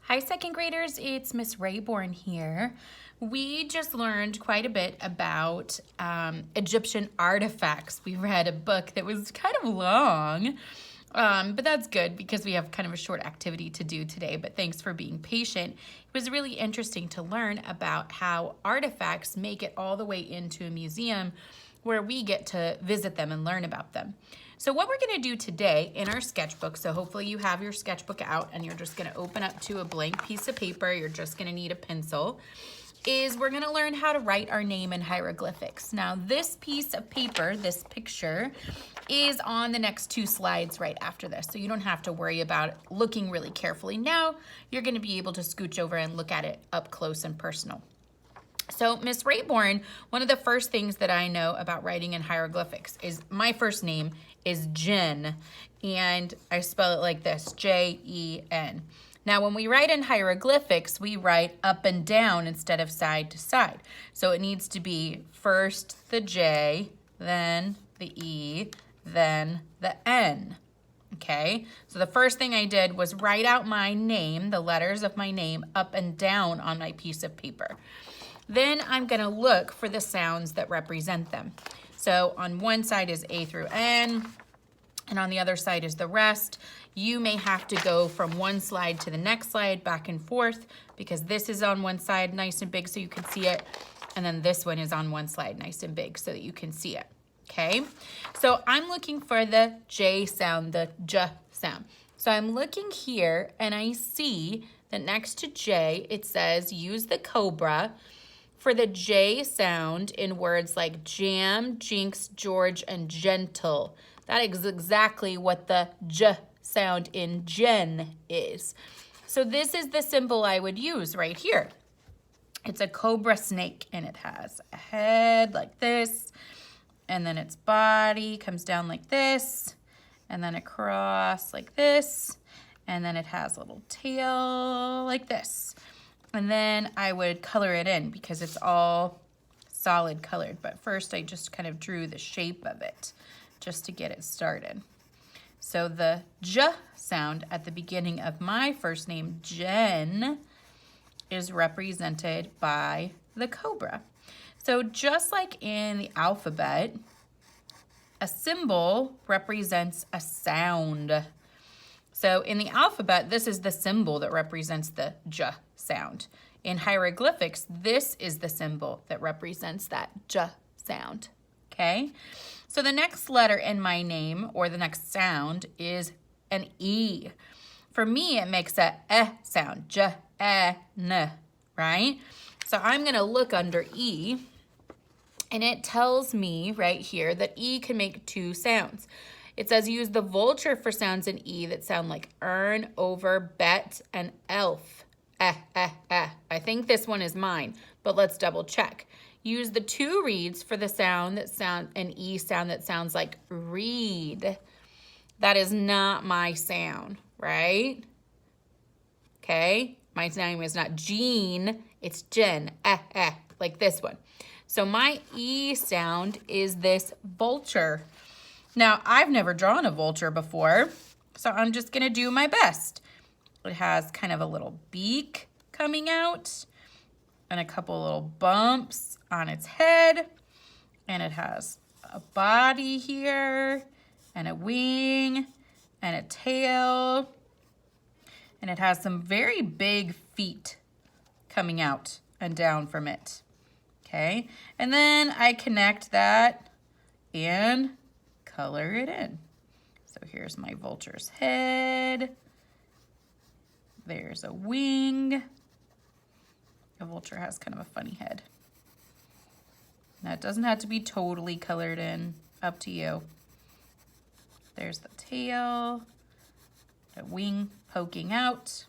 Hi, second graders. It's Miss Rayborn here. We just learned quite a bit about Egyptian artifacts. We read a book that was kind of long, but that's good because we have kind of a short activity to do today, but thanks for being patient. It was really interesting to learn about how artifacts make it all the way into a museum where we get to visit them and learn about them. So what we're gonna do today in our sketchbook, so hopefully you have your sketchbook out and you're just gonna open up to a blank piece of paper, you're just gonna need a pencil, is we're gonna learn how to write our name in hieroglyphics. Now this piece of paper, this picture, is on the next two slides right after this, so you don't have to worry about looking really carefully. Now you're gonna be able to scooch over and look at it up close and personal. So Miss Rayborn, one of the first things that I know about writing in hieroglyphics is my first name is Jen, and I spell it like this, Jen. Now when we write in hieroglyphics, we write up and down instead of side to side. So it needs to be first the J, then the E, then the N. Okay, so the first thing I did was write out my name, the letters of my name, up and down on my piece of paper. Then I'm gonna look for the sounds that represent them. So on one side is A through N, and on the other side is the rest. You may have to go from one slide to the next slide, back and forth, because this is on one side nice and big so you can see it, and then this one is on one slide nice and big so that you can see it, okay? So I'm looking for the J sound, the J sound. So I'm looking here, and I see that next to J, it says use the cobra for the J sound in words like jam, jinx, George, and gentle. That is exactly what the J sound in Jen is. So this is the symbol I would use right here. It's a cobra snake, and it has a head like this, and then its body comes down like this, and then across like this, and then it has a little tail like this. And then I would color it in because it's all solid colored. But first I just kind of drew the shape of it just to get it started. So the J sound at the beginning of my first name, Jen, is represented by the cobra. So just like in the alphabet, a symbol represents a sound. So in the alphabet, this is the symbol that represents the J sound. In hieroglyphics, this is the symbol that represents that J sound, okay? So the next letter in my name, or the next sound, is an E. For me, it makes a sound, J, N, right? So I'm gonna look under E, and it tells me right here that E can make two sounds. It says use the vulture for sounds in E that sound like earn, over, bet, and elf. I think this one is mine, but let's double check. Use the two reeds for the sound that sound an E sound that sounds like read. That is not my sound, right? Okay, my name is not Jean, it's Jen, like this one. So my E sound is this vulture. Now, I've never drawn a vulture before, so I'm just gonna do my best. It has kind of a little beak coming out and a couple little bumps on its head, and it has a body here and a wing and a tail, and it has some very big feet coming out and down from it, okay? And then I connect that and color it in. So here's my vulture's head. There's a wing. A vulture has kind of a funny head. Now it doesn't have to be totally colored in, up to you. There's the tail, a wing poking out,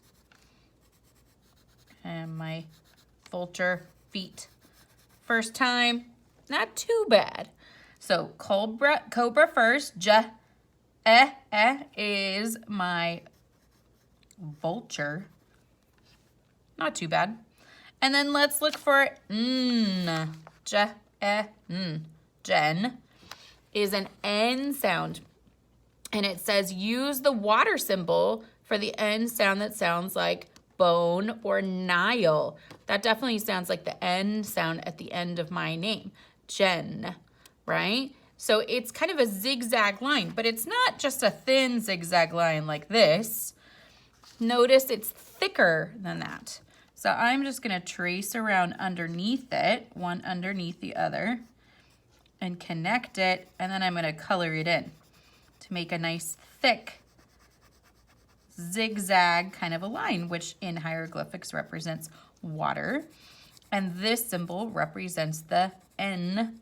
and my vulture feet. First time, not too bad. So cobra first, J, is my vulture. Not too bad. And then let's look for N. J, N. Jen is an N sound. And it says use the water symbol for the N sound that sounds like bone, or Nile. That definitely sounds like the N sound at the end of my name, Jen, right? So it's kind of a zigzag line, but it's not just a thin zigzag line like this. Notice it's thicker than that. So I'm just gonna trace around underneath it, one underneath the other, and connect it, and then I'm gonna color it in to make a nice thick zigzag kind of a line, which in hieroglyphics represents water. And this symbol represents the N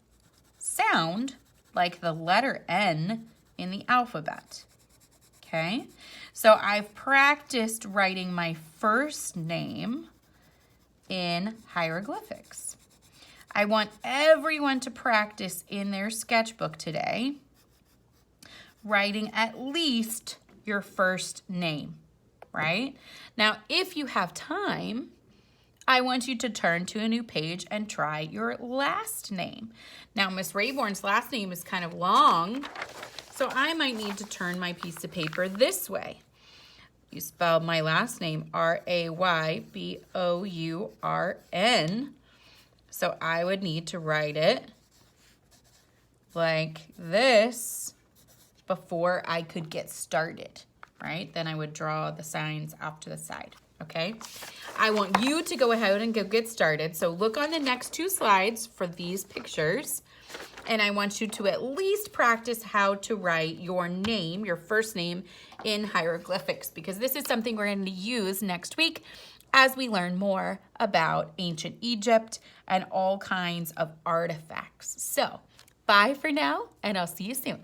sound, like the letter N in the alphabet. Okay, so I've practiced writing my first name in hieroglyphics. I want everyone to practice in their sketchbook today, writing at least your first name, right? Now, if you have time, I want you to turn to a new page and try your last name. Now, Miss Rayborn's last name is kind of long, so I might need to turn my piece of paper this way. You spell my last name Raybourn. So I would need to write it like this before I could get started, right? Then I would draw the signs off to the side, okay? I want you to go ahead and go get started. So look on the next two slides for these pictures. And I want you to at least practice how to write your name, your first name, in hieroglyphics, because this is something we're going to use next week as we learn more about ancient Egypt and all kinds of artifacts. So, bye for now, and I'll see you soon.